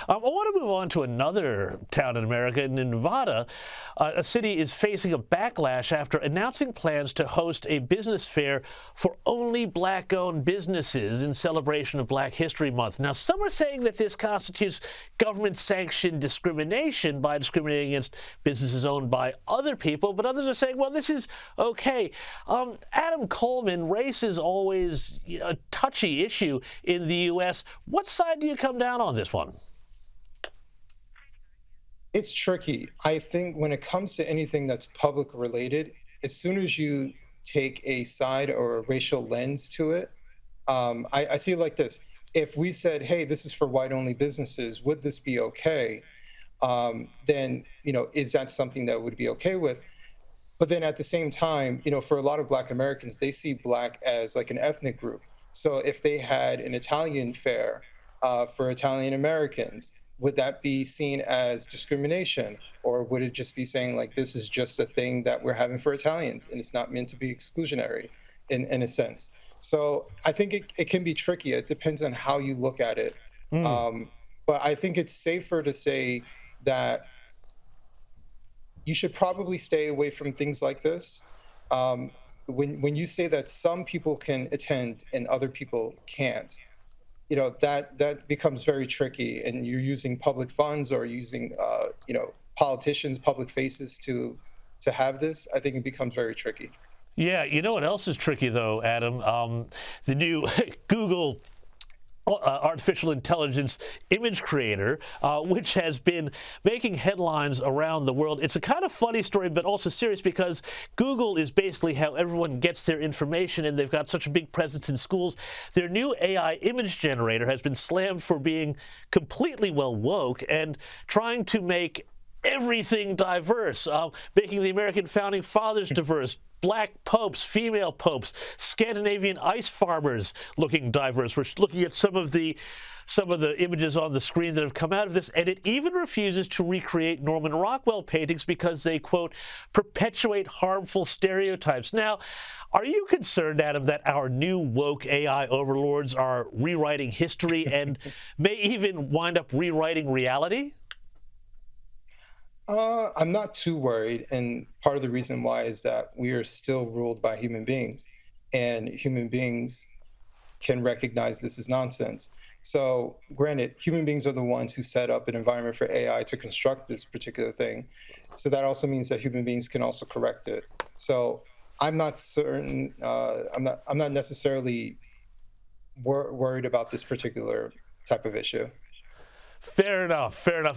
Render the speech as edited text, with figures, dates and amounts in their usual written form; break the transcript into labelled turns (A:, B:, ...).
A: I want to move on to another town in America. In Nevada, a city is facing a backlash after announcing plans to host a business fair for only black-owned businesses in celebration of Black History Month. Now, some are saying that this constitutes government-sanctioned discrimination by discriminating against businesses owned by other people, but others are saying, well, this is okay. Adam Coleman, race is always a touchy issue in the U.S. What side do you come down on this one?
B: It's tricky. I think when it comes to anything that's public related, as soon as you take a side or a racial lens to it, I see it like this. If we said, hey, this is for white-only businesses, would this be okay? Then, is that something that would be okay with? But then at the same time, for a lot of Black Americans, they see Black as like an ethnic group. So if they had an Italian fair for Italian Americans, would that be seen as discrimination? Or would it just be saying like, this is just a thing that we're having for Italians and it's not meant to be exclusionary in a sense? So I think it can be tricky. It depends on how you look at it. But I think it's safer to say that you should probably stay away from things like this. When you say that some people can attend and other people can't, that becomes very tricky, and you're using public funds or using politicians, public faces to have this. I think it becomes very tricky.
A: Yeah, you know what else is tricky though, Adam? The new Google artificial intelligence image creator, which has been making headlines around the world. It's a kind of funny story, but also serious, because Google is basically how everyone gets their information, and they've got such a big presence in schools. Their new AI image generator has been slammed for being completely woke and trying to make everything diverse, making the American founding fathers diverse, Black popes, female popes, Scandinavian ice farmers looking diverse. We're looking at some of the images on the screen that have come out of this, and it even refuses to recreate Norman Rockwell paintings because they, quote, perpetuate harmful stereotypes. Now, are you concerned, Adam, that our new woke AI overlords are rewriting history and may even wind up rewriting reality?
B: I'm not too worried, and part of the reason why is that we are still ruled by human beings, and human beings can recognize this is nonsense. So granted, human beings are the ones who set up an environment for AI to construct this particular thing. So that also means that human beings can also correct it. So I'm not certain, I'm not necessarily worried about this particular type of issue.
A: Fair enough, fair enough.